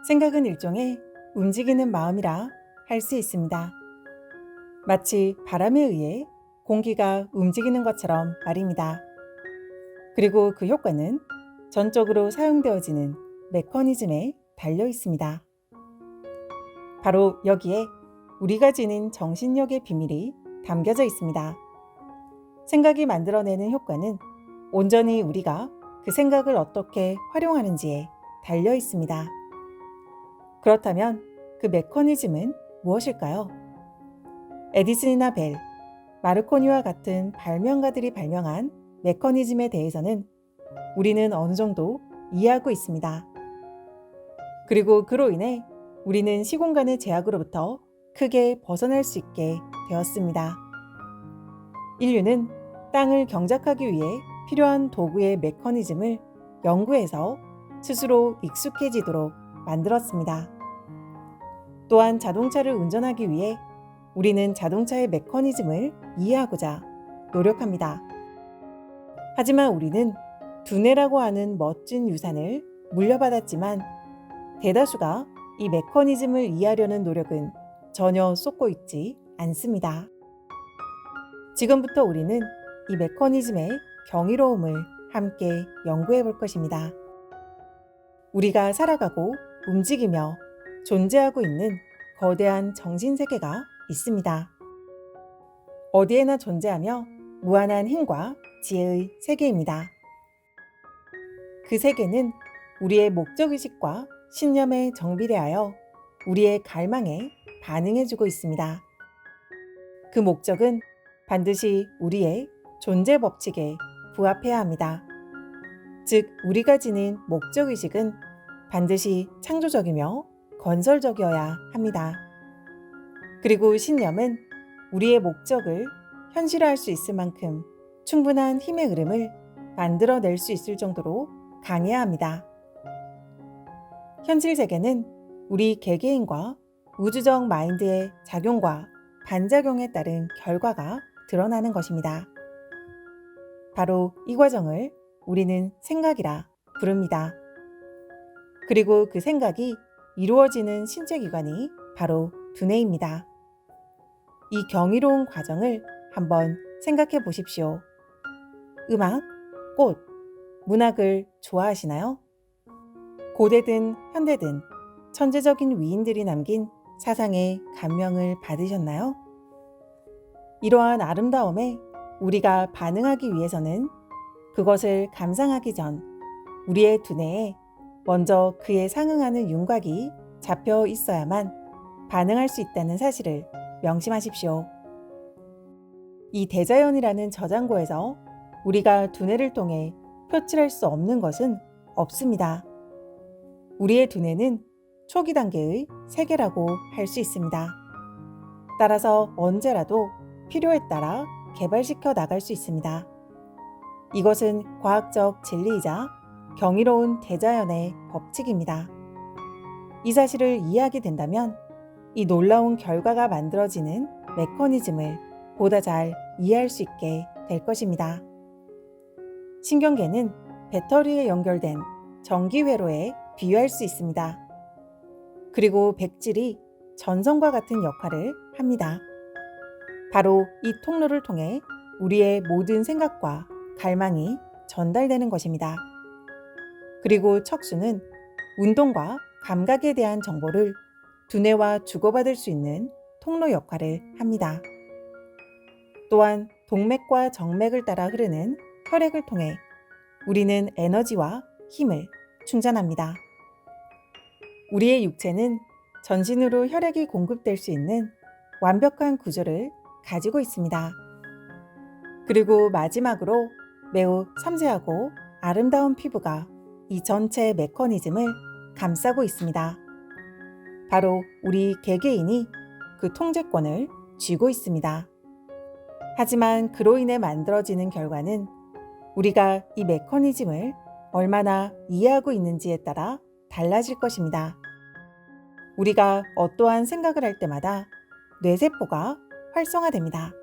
생각은 일종의 움직이는 마음이라 할 수 있습니다. 마치 바람에 의해 공기가 움직이는 것처럼 말입니다. 그리고 그 효과는 전적으로 사용되어지는 메커니즘에 달려 있습니다. 바로 여기에 우리가 지닌 정신력의 비밀이 담겨져 있습니다. 생각이 만들어내는 효과는 온전히 우리가 그 생각을 어떻게 활용하는지에 달려 있습니다. 그렇다면 그 메커니즘은 무엇일까요? 에디슨이나 벨, 마르코니와 같은 발명가들이 발명한 메커니즘에 대해서는 우리는 어느 정도 이해하고 있습니다. 그리고 그로 인해 우리는 시공간의 제약으로부터 크게 벗어날 수 있게 되었습니다. 인류는 땅을 경작하기 위해 필요한 도구의 메커니즘을 연구해서 스스로 익숙해지도록 만들었습니다. 또한 자동차를 운전하기 위해 우리는 자동차의 메커니즘을 이해하고자 노력합니다. 하지만 우리는 두뇌라고 하는 멋진 유산을 물려받았지만 대다수가 이 메커니즘을 이해하려는 노력은 전혀 쏟고 있지 않습니다. 지금부터 우리는 이 메커니즘의 경이로움을 함께 연구해 볼 것입니다. 우리가 살아가고 움직이며 존재하고 있는 거대한 정신세계가 있습니다. 어디에나 존재하며 무한한 힘과 지혜의 세계입니다. 그 세계는 우리의 목적의식과 신념에 정비례하여 우리의 갈망에 반응해주고 있습니다. 그 목적은 반드시 우리의 존재 법칙에 부합해야 합니다. 즉, 우리가 지닌 목적의식은 반드시 창조적이며 건설적이어야 합니다. 그리고 신념은 우리의 목적을 현실화할 수 있을 만큼 충분한 힘의 흐름을 만들어낼 수 있을 정도로 강해야 합니다. 현실 세계는 우리 개개인과 우주적 마인드의 작용과 반작용에 따른 결과가 드러나는 것입니다. 바로 이 과정을 우리는 생각이라 부릅니다. 그리고 그 생각이 이루어지는 신체기관이 바로 두뇌입니다. 이 경이로운 과정을 한번 생각해 보십시오. 음악, 꽃, 문학을 좋아하시나요? 고대든 현대든 천재적인 위인들이 남긴 사상에 감명을 받으셨나요? 이러한 아름다움에 우리가 반응하기 위해서는 그것을 감상하기 전 우리의 두뇌에 먼저 그에 상응하는 윤곽이 잡혀 있어야만 반응할 수 있다는 사실을 명심하십시오. 이 대자연이라는 저장고에서 우리가 두뇌를 통해 표출할 수 없는 것은 없습니다. 우리의 두뇌는 초기 단계의 세계라고 할 수 있습니다. 따라서 언제라도 필요에 따라 개발시켜 나갈 수 있습니다. 이것은 과학적 진리이자 경이로운 대자연의 법칙입니다. 이 사실을 이해하게 된다면 이 놀라운 결과가 만들어지는 메커니즘을 보다 잘 이해할 수 있게 될 것입니다. 신경계는 배터리에 연결된 전기회로에 비유할 수 있습니다. 그리고 백질이 전선과 같은 역할을 합니다. 바로 이 통로를 통해 우리의 모든 생각과 갈망이 전달되는 것입니다. 그리고 척수는 운동과 감각에 대한 정보를 두뇌와 주고받을 수 있는 통로 역할을 합니다. 또한 동맥과 정맥을 따라 흐르는 혈액을 통해 우리는 에너지와 힘을 충전합니다. 우리의 육체는 전신으로 혈액이 공급될 수 있는 완벽한 구조를 가지고 있습니다. 그리고 마지막으로 매우 섬세하고 아름다운 피부가 이 전체 메커니즘을 감싸고 있습니다. 바로 우리 개개인이 그 통제권을 쥐고 있습니다. 하지만 그로 인해 만들어지는 결과는 우리가 이 메커니즘을 얼마나 이해하고 있는지에 따라 달라질 것입니다. 우리가 어떠한 생각을 할 때마다 뇌세포가 활성화됩니다.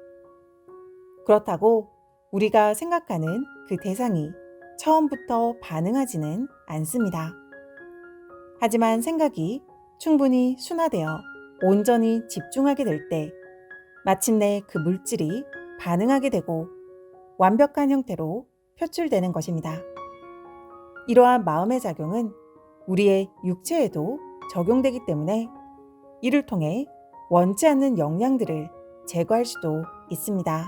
그렇다고 우리가 생각하는 그 대상이 처음부터 반응하지는 않습니다. 하지만 생각이 충분히 순화되어 온전히 집중하게 될 때 마침내 그 물질이 반응하게 되고 완벽한 형태로 표출되는 것입니다. 이러한 마음의 작용은 우리의 육체에도 적용되기 때문에 이를 통해 원치 않는 영향들을 제거할 수도 있습니다.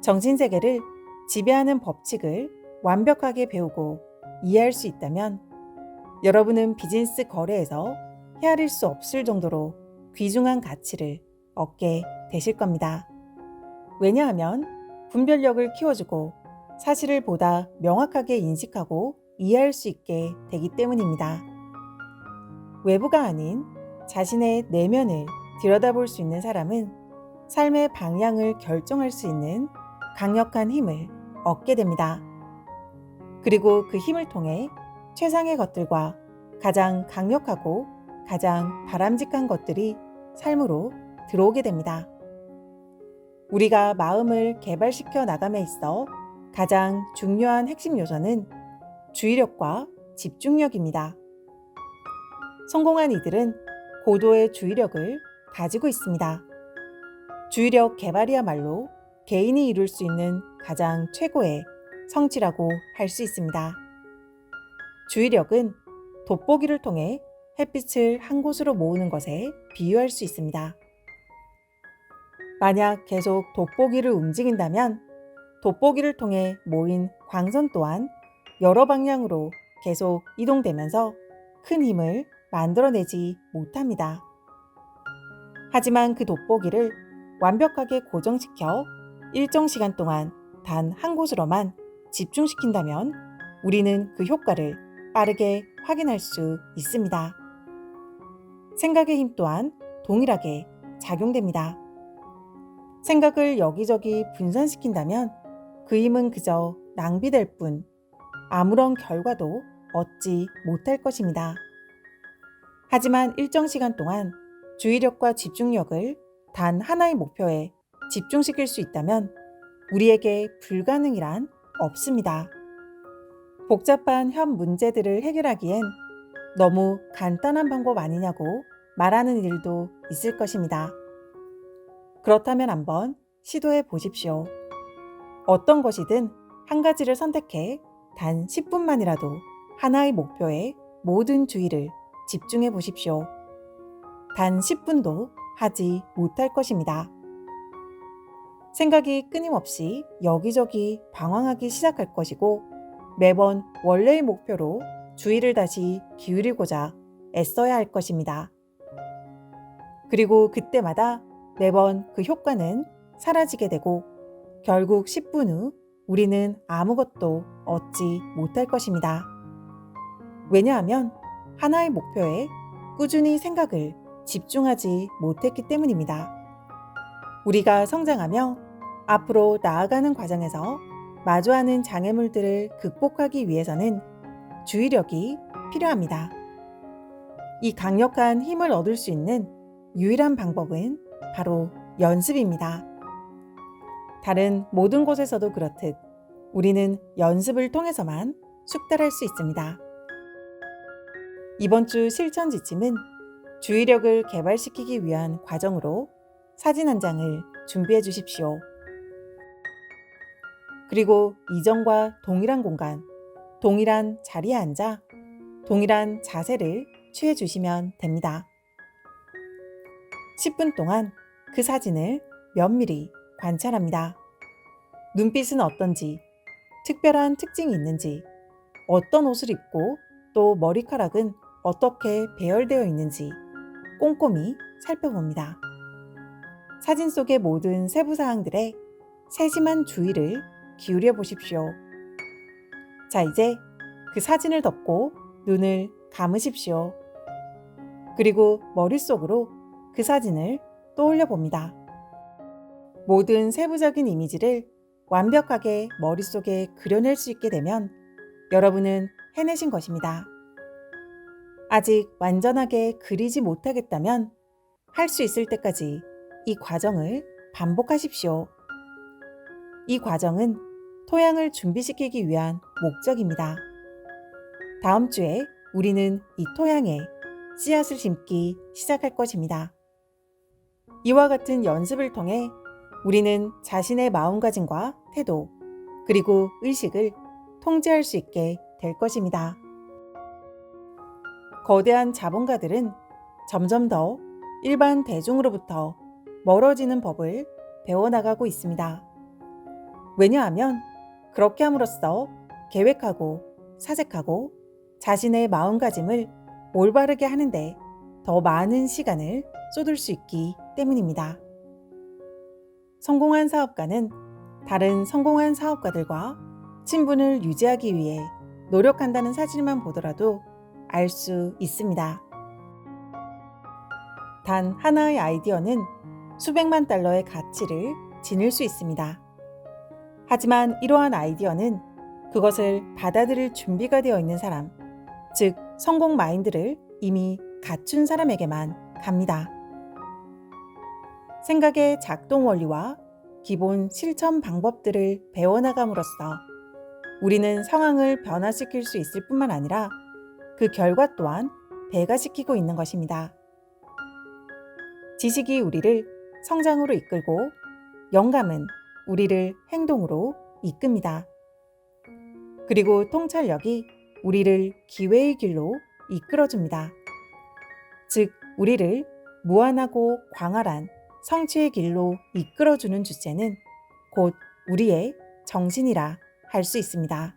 정신세계를 지배하는 법칙을 완벽하게 배우고 이해할 수 있다면 여러분은 비즈니스 거래에서 헤아릴 수 없을 정도로 귀중한 가치를 얻게 되실 겁니다. 왜냐하면 분별력을 키워주고 사실을 보다 명확하게 인식하고 이해할 수 있게 되기 때문입니다. 외부가 아닌 자신의 내면을 들여다볼 수 있는 사람은 삶의 방향을 결정할 수 있는 강력한 힘을 얻게 됩니다. 그리고 그 힘을 통해 최상의 것들과 가장 강력하고 가장 바람직한 것들이 삶으로 들어오게 됩니다. 우리가 마음을 개발시켜 나감에 있어 가장 중요한 핵심 요소는 주의력과 집중력입니다. 성공한 이들은 고도의 주의력을 가지고 있습니다. 주의력 개발이야말로 개인이 이룰 수 있는 가장 최고의 성취라고 할 수 있습니다. 주의력은 돋보기를 통해 햇빛을 한 곳으로 모으는 것에 비유할 수 있습니다. 만약 계속 돋보기를 움직인다면 돋보기를 통해 모인 광선 또한 여러 방향으로 계속 이동되면서 큰 힘을 만들어내지 못합니다. 하지만 그 돋보기를 완벽하게 고정시켜 일정 시간 동안 단 한 곳으로만 집중시킨다면 우리는 그 효과를 빠르게 확인할 수 있습니다. 생각의 힘 또한 동일하게 작용됩니다. 생각을 여기저기 분산시킨다면 그 힘은 그저 낭비될 뿐 아무런 결과도 얻지 못할 것입니다. 하지만 일정 시간 동안 주의력과 집중력을 단 하나의 목표에 집중시킬 수 있다면 우리에게 불가능이란 없습니다. 복잡한 현 문제들을 해결하기엔 너무 간단한 방법 아니냐고 말하는 일도 있을 것입니다. 그렇다면 한번 시도해 보십시오. 어떤 것이든 한 가지를 선택해 단 10분만이라도 하나의 목표에 모든 주의를 집중해 보십시오. 단 10분도 하지 못할 것입니다. 생각이 끊임없이 여기저기 방황하기 시작할 것이고 매번 원래의 목표로 주의를 다시 기울이고자 애써야 할 것입니다. 그리고 그때마다 매번 그 효과는 사라지게 되고 결국 10분 후 우리는 아무것도 얻지 못할 것입니다. 왜냐하면 하나의 목표에 꾸준히 생각을 집중하지 못했기 때문입니다. 우리가 성장하며 앞으로 나아가는 과정에서 마주하는 장애물들을 극복하기 위해서는 주의력이 필요합니다. 이 강력한 힘을 얻을 수 있는 유일한 방법은 바로 연습입니다. 다른 모든 곳에서도 그렇듯 우리는 연습을 통해서만 숙달할 수 있습니다. 이번 주 실천 지침은 주의력을 개발시키기 위한 과정으로 사진 한 장을 준비해 주십시오. 그리고 이전과 동일한 공간, 동일한 자리에 앉아 동일한 자세를 취해 주시면 됩니다. 10분 동안 그 사진을 면밀히 관찰합니다. 눈빛은 어떤지, 특별한 특징이 있는지, 어떤 옷을 입고 또 머리카락은 어떻게 배열되어 있는지 꼼꼼히 살펴봅니다. 사진 속의 모든 세부사항들에 세심한 주의를 기울여 보십시오. 자, 이제 그 사진을 덮고 눈을 감으십시오. 그리고 머릿속으로 그 사진을 떠올려 봅니다. 모든 세부적인 이미지를 완벽하게 머릿속에 그려낼 수 있게 되면 여러분은 해내신 것입니다. 아직 완전하게 그리지 못하겠다면 할 수 있을 때까지 이 과정을 반복하십시오. 이 과정은 토양을 준비시키기 위한 목적입니다. 다음 주에 우리는 이 토양에 씨앗을 심기 시작할 것입니다. 이와 같은 연습을 통해 우리는 자신의 마음가짐과 태도, 그리고 의식을 통제할 수 있게 될 것입니다. 거대한 자본가들은 점점 더 일반 대중으로부터 멀어지는 법을 배워나가고 있습니다. 왜냐하면 그렇게 함으로써 계획하고 사색하고 자신의 마음가짐을 올바르게 하는데 더 많은 시간을 쏟을 수 있기 때문입니다. 성공한 사업가는 다른 성공한 사업가들과 친분을 유지하기 위해 노력한다는 사실만 보더라도 알 수 있습니다. 단 하나의 아이디어는 수백만 달러의 가치를 지닐 수 있습니다. 하지만 이러한 아이디어는 그것을 받아들일 준비가 되어 있는 사람, 즉 성공 마인드를 이미 갖춘 사람에게만 갑니다. 생각의 작동 원리와 기본 실천 방법들을 배워나감으로써 우리는 상황을 변화시킬 수 있을 뿐만 아니라 그 결과 또한 배가시키고 있는 것입니다. 지식이 우리를 성장으로 이끌고 영감은 우리를 행동으로 이끕니다. 그리고 통찰력이 우리를 기회의 길로 이끌어줍니다. 즉, 우리를 무한하고 광활한 성취의 길로 이끌어주는 주체는 곧 우리의 정신이라 할 수 있습니다.